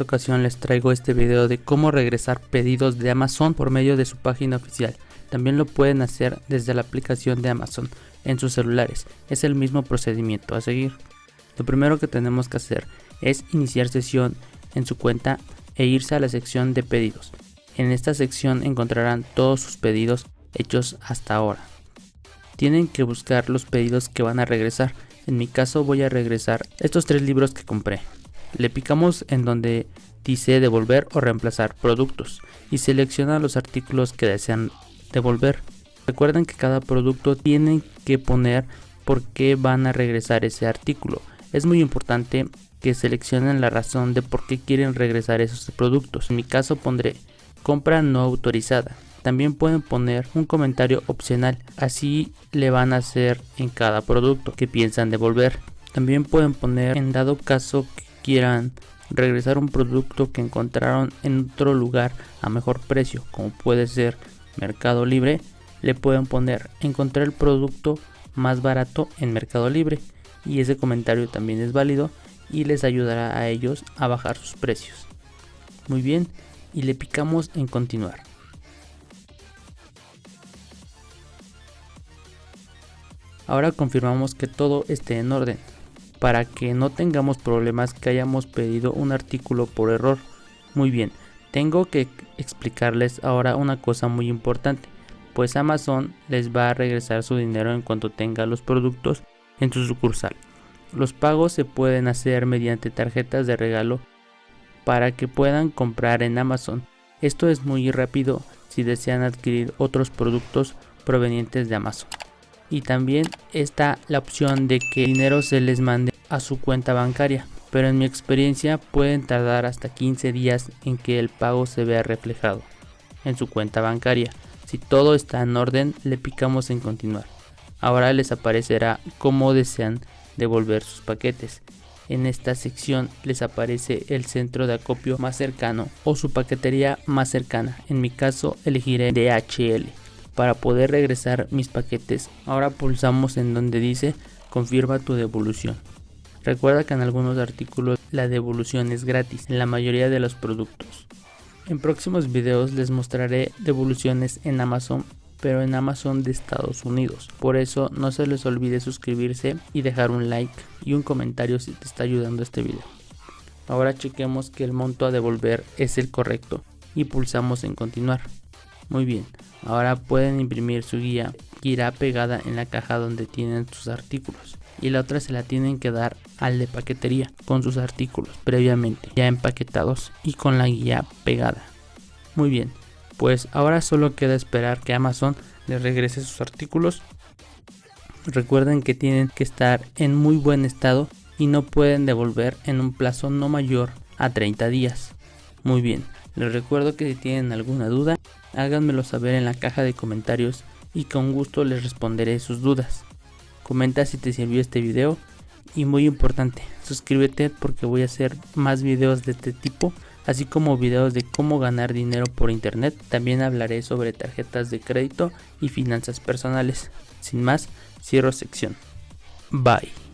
esta ocasión les traigo este video de cómo regresar pedidos de Amazon por medio de su página oficial. También lo pueden hacer desde la aplicación de Amazon en sus celulares. Es el mismo procedimiento a seguir. Lo primero que tenemos que hacer es iniciar sesión en su cuenta e irse a la sección de pedidos. En esta sección encontrarán todos sus pedidos hechos hasta ahora. Tienen que buscar los pedidos que van a regresar. En mi caso voy a regresar estos 3 libros que compré. Le picamos en donde dice devolver o reemplazar productos y selecciona los artículos que desean devolver. Recuerden que cada producto tiene que poner por qué van a regresar ese artículo. Es muy importante que seleccionen la razón de por qué quieren regresar esos productos. En mi caso pondré compra no autorizada. También pueden poner un comentario opcional, así le van a hacer en cada producto que piensan devolver. También pueden poner, en dado caso que quieran regresar un producto que encontraron en otro lugar a mejor precio, como puede ser Mercado Libre, le pueden poner encontré el producto más barato en Mercado Libre, y ese comentario también es válido y les ayudará a ellos a bajar sus precios. Muy bien, y le picamos en continuar. Ahora confirmamos que todo esté en orden, para que no tengamos problemas que hayamos pedido un artículo por error. Muy bien, tengo que explicarles ahora una cosa muy importante, pues Amazon les va a regresar su dinero en cuanto tenga los productos en su sucursal. Los pagos se pueden hacer mediante tarjetas de regalo para que puedan comprar en Amazon. Esto es muy rápido si desean adquirir otros productos provenientes de Amazon. Y también está la opción de que el dinero se les mande a su cuenta bancaria, pero en mi experiencia pueden tardar hasta 15 días en que el pago se vea reflejado en su cuenta bancaria. Si todo está en orden, le picamos en continuar. Ahora les aparecerá cómo desean devolver sus paquetes. En esta sección les aparece el centro de acopio más cercano o su paquetería más cercana. En mi caso elegiré DHL. Para poder regresar mis paquetes, ahora pulsamos en donde dice confirma tu devolución. Recuerda que en algunos artículos la devolución es gratis en la mayoría de los productos. En próximos videos les mostraré devoluciones en Amazon, pero en Amazon de Estados Unidos. Por eso no se les olvide suscribirse y dejar un like y un comentario si te está ayudando este video. Ahora chequemos que el monto a devolver es el correcto y pulsamos en continuar. Muy bien, ahora pueden imprimir su guía que irá pegada en la caja donde tienen sus artículos, y la otra se la tienen que dar al de paquetería con sus artículos previamente ya empaquetados y con la guía pegada. Muy bien, pues ahora solo queda esperar que Amazon les regrese sus artículos. Recuerden que tienen que estar en muy buen estado y no pueden devolver en un plazo no mayor a 30 días. Muy bien, les recuerdo que si tienen alguna duda, háganmelo saber en la caja de comentarios y con gusto les responderé sus dudas. Comenta si te sirvió este video y muy importante, suscríbete porque voy a hacer más videos de este tipo, así como videos de cómo ganar dinero por internet. También hablaré sobre tarjetas de crédito y finanzas personales. Sin más, cierro sección. Bye.